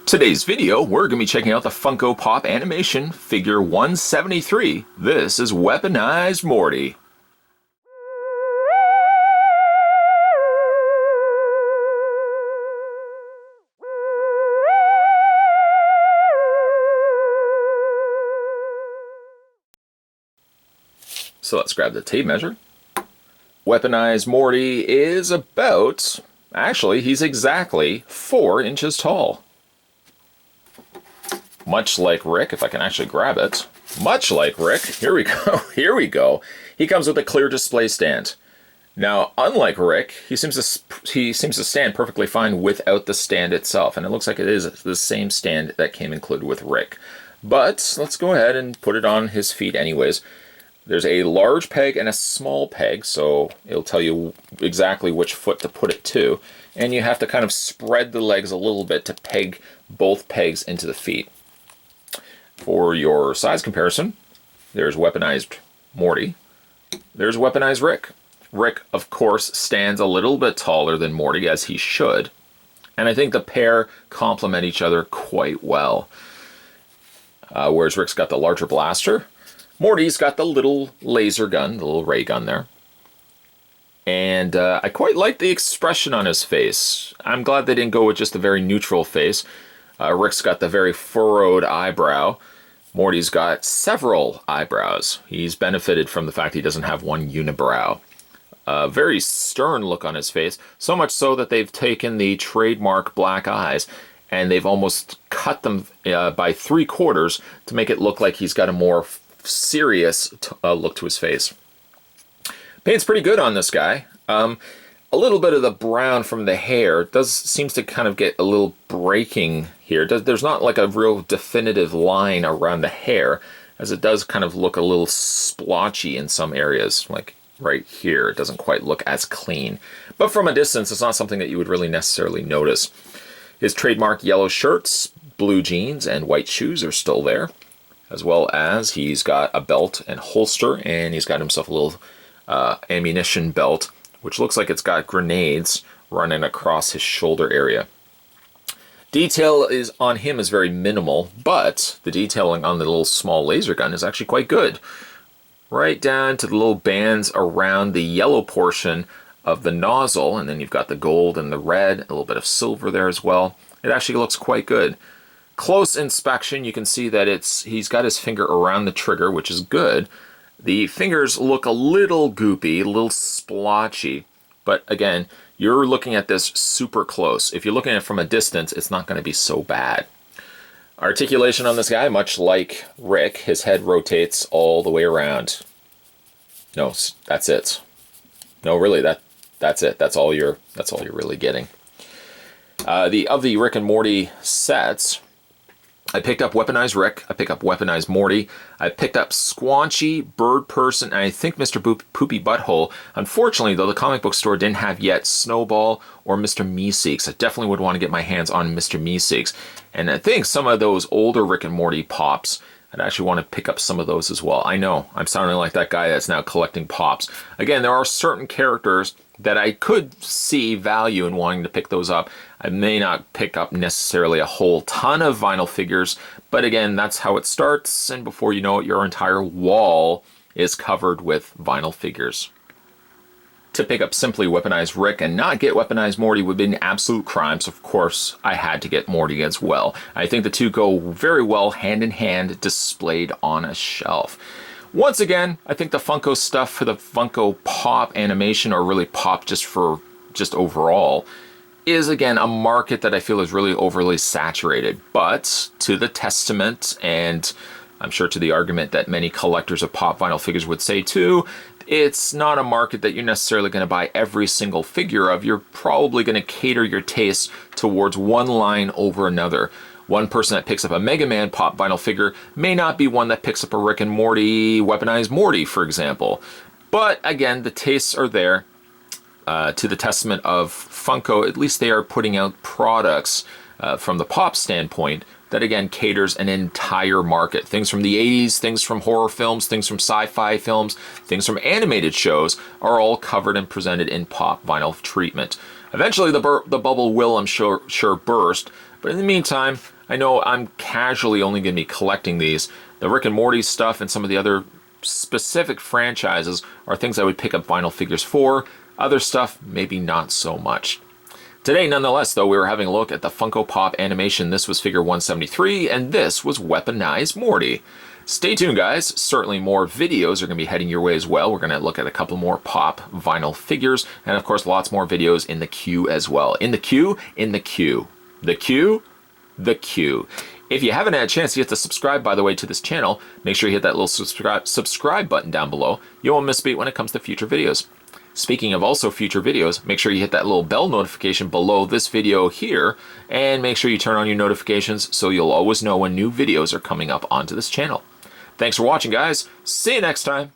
Today's video, we're going to be checking out the Funko Pop animation figure 173. This is Weaponized Morty. So let's grab the tape measure. Weaponized Morty is about, actually, he's exactly 4 inches tall. Much like Rick, if I can actually grab it. Much like Rick, here we go, here we go. He comes with a clear display stand. Now, unlike Rick, he seems to stand perfectly fine without the stand itself, and it looks like it is the same stand that came included with Rick. But let's go ahead and put it on his feet anyways. There's a large peg and a small peg, so it'll tell you exactly which foot to put it to, and you have to kind of spread the legs a little bit to peg both pegs into the feet. For your size comparison, there's Weaponized Morty, there's Weaponized Rick. Rick, of course, stands a little bit taller than Morty, as he should, and I think the pair complement each other quite well. Whereas Rick's got the larger blaster, Morty's got the little laser gun, the little ray gun there. And I quite like the expression on his face. I'm glad they didn't go with just a very neutral face. Rick's got the very furrowed eyebrow. Morty's got several eyebrows. He's benefited from the fact he doesn't have one unibrow. A very stern look on his face, so much so that they've taken the trademark black eyes and they've almost cut them by 3/4 to make it look like he's got a more serious look to his face. Paint's pretty good on this guy. A little bit of the brown from the hair seems to kind of get a little breaking here. There's not like a real definitive line around the hair, as it does kind of look a little splotchy in some areas, like right here. It doesn't quite look as clean. But from a distance, it's not something that you would really necessarily notice. His trademark yellow shirts, blue jeans, and white shoes are still there, as well as he's got a belt and holster, and he's got himself a little ammunition belt, which looks like it's got grenades running across his shoulder area. Detail on him is very minimal, but the detailing on the little small laser gun is actually quite good. Right down to the little bands around the yellow portion of the nozzle, and then you've got the gold and the red, a little bit of silver there as well. It actually looks quite good. Close inspection, you can see that he's got his finger around the trigger, which is good. The fingers look a little goopy, a little splotchy, but again, you're looking at this super close. If you're looking at it from a distance, it's not going to be so bad. Articulation on this guy, much like Rick, his head rotates all the way around. No, that's it. No, really, that's it. That's all you're really getting. Of the Rick and Morty sets, I picked up Weaponized Rick, I picked up Weaponized Morty, I picked up Squanchy, Bird Person, and I think Mr. Poopy Butthole. Unfortunately, though, the comic book store didn't have yet Snowball or Mr. Meeseeks. I definitely would want to get my hands on Mr. Meeseeks. And I think some of those older Rick and Morty pops, I'd actually want to pick up some of those as well. I know, I'm sounding like that guy that's now collecting pops. Again, there are certain characters that I could see value in wanting to pick those up. I may not pick up necessarily a whole ton of vinyl figures, but again, that's how it starts, and before you know it, your entire wall is covered with vinyl figures. To pick up simply Weaponized Rick and not get Weaponized Morty would be an absolute crime, so of course I had to get Morty as well. I think the two go very well hand in hand, displayed on a shelf. Once again, I think the Funko stuff for the Funko Pop animation, or really Pop just overall, is again a market that I feel is really overly saturated. But to the testament, and I'm sure to the argument that many collectors of Pop vinyl figures would say too, it's not a market that you're necessarily going to buy every single figure of. You're probably going to cater your taste towards one line over another. One person that picks up a Mega Man Pop vinyl figure may not be one that picks up a Rick and Morty, Weaponized Morty, for example. But again, the tastes are there. To the testament of Funko, at least they are putting out products from the Pop standpoint that again caters an entire market. Things from the 80s, things from horror films, things from sci-fi films, things from animated shows are all covered and presented in Pop vinyl treatment. Eventually the bubble will, I'm sure burst, but in the meantime, I know I'm casually only going to be collecting these. The Rick and Morty stuff and some of the other specific franchises are things I would pick up vinyl figures for. Other stuff, maybe not so much. Today, nonetheless, though, we were having a look at the Funko Pop animation. This was figure 173, and this was Weaponized Morty. Stay tuned, guys. Certainly more videos are going to be heading your way as well. We're going to look at a couple more Pop vinyl figures, and of course, lots more videos in the queue as well. In the queue, in the queue. The queue, the queue. If you haven't had a chance to hit the subscribe, by the way, to this channel, make sure you hit that little subscribe button down below. You won't miss a beat when it comes to future videos. Speaking of also future videos, make sure you hit that little bell notification below this video here, and make sure you turn on your notifications so you'll always know when new videos are coming up onto this channel. Thanks for watching, guys. See you next time.